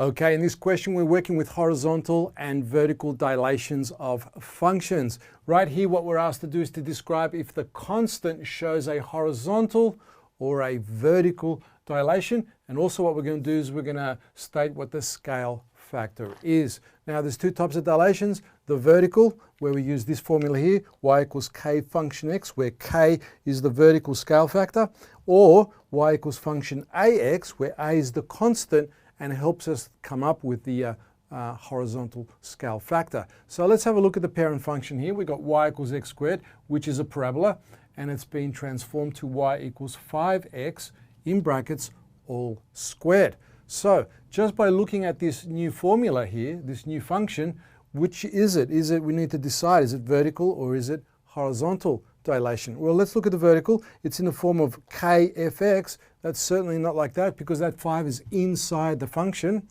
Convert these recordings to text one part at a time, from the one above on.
Okay, in this question we're working with horizontal and vertical dilations of functions. Right here what we're asked to do is to describe if the constant shows a horizontal or a vertical dilation, and also what we're going to do is we're going to state what the scale factor is. Now there's two types of dilations: the vertical, where we use this formula here, y equals k function x, where k is the vertical scale factor, or y equals function ax, where a is the constant and helps us come up with the horizontal scale factor. So let's have a look at the parent function here. We've got y equals x squared, which is a parabola, and it's been transformed to y equals 5x in brackets all squared. So just by looking at this new formula here, this new function, which is it? We need to decide, is it vertical or is it horizontal dilation? Well, let's look at the vertical. It's in the form of kfx. That's certainly not like that, because that 5 is inside the function,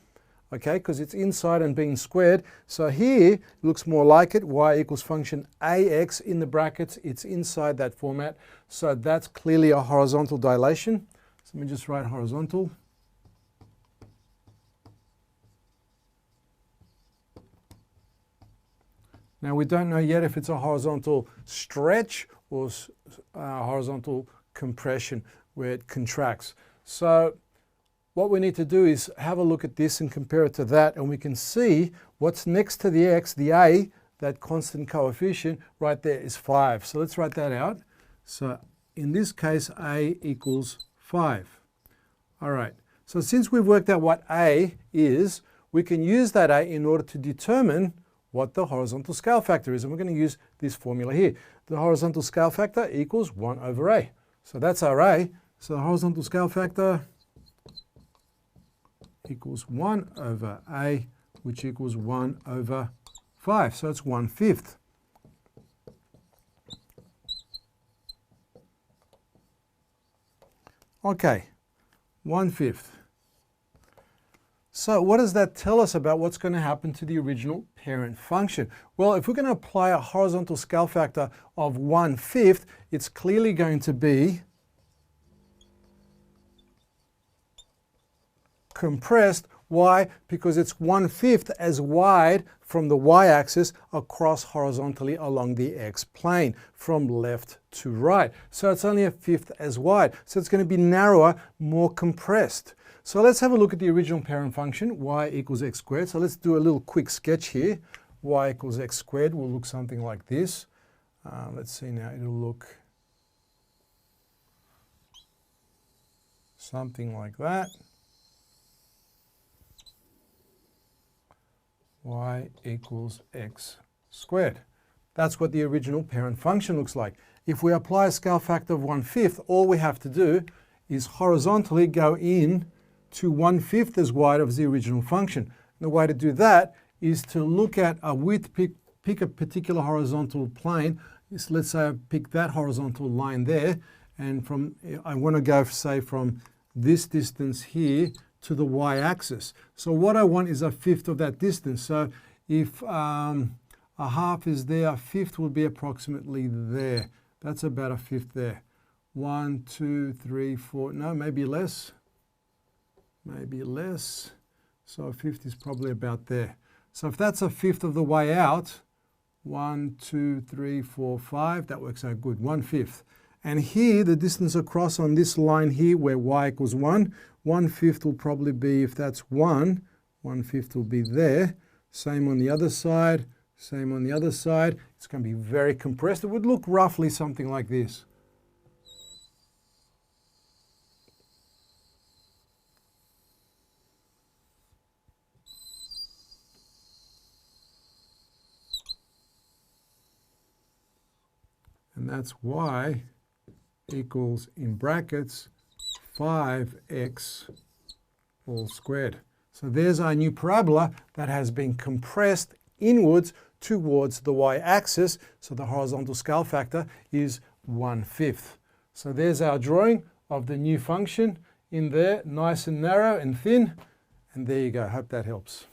okay, because it's inside and being squared. So here it looks more like it, y equals function ax in the brackets. It's inside that format. So that's clearly a horizontal dilation. So let me just write horizontal. Now we don't know yet if it's a horizontal stretch or horizontal compression, where it contracts. So what we need to do is have a look at this and compare it to that, and we can see what's next to the x, the a, that constant coefficient right there is 5. So let's write that out. So in this case, a equals 5. All right, so since we've worked out what a is, we can use that a in order to determine what the horizontal scale factor is, and we're going to use this formula here. The horizontal scale factor equals 1 over a. So that's our a. So the horizontal scale factor equals 1 over a, which equals 1 over 5. So it's 1/5. Okay, 1/5. So what does that tell us about what's going to happen to the original parent function? Well, if we're going to apply a horizontal scale factor of 1/5, it's clearly going to be compressed. Why? Because it's 1/5 as wide from the y-axis across horizontally along the x-plane from left to right. So it's only 1/5 as wide. So it's going to be narrower, more compressed. So let's have a look at the original parent function, y equals x squared. So let's do a little quick sketch here. Y equals x squared will look something like this. Let's see now, it'll look something like that. Y equals x squared. That's what the original parent function looks like. If we apply a scale factor of 1/5, all we have to do is horizontally go in to 1/5 as wide as the original function. And the way to do that is to look at a width, pick a particular horizontal plane. Let's say I pick that horizontal line there, and I want to go, say, from this distance here to the y-axis. So what I want is 1/5 of that distance. So if a half is there, 1/5 will be approximately there. That's about 1/5 there. 1, 2, 3, 4, no, maybe less. Maybe less. So 1/5 is probably about there. So if that's 1/5 of the way out, 1, 2, 3, 4, 5, that works out good, 1/5. And here, the distance across on this line here, where y equals 1, 1/5 will probably be, if that's 1, 1/5 will be there. Same on the other side, same on the other side. It's going to be very compressed. It would look roughly something like this. And that's y equals, in brackets, 5x all squared. So there's our new parabola that has been compressed inwards towards the y-axis. So the horizontal scale factor is 1/5. So there's our drawing of the new function in there, nice and narrow and thin. And there you go. Hope that helps.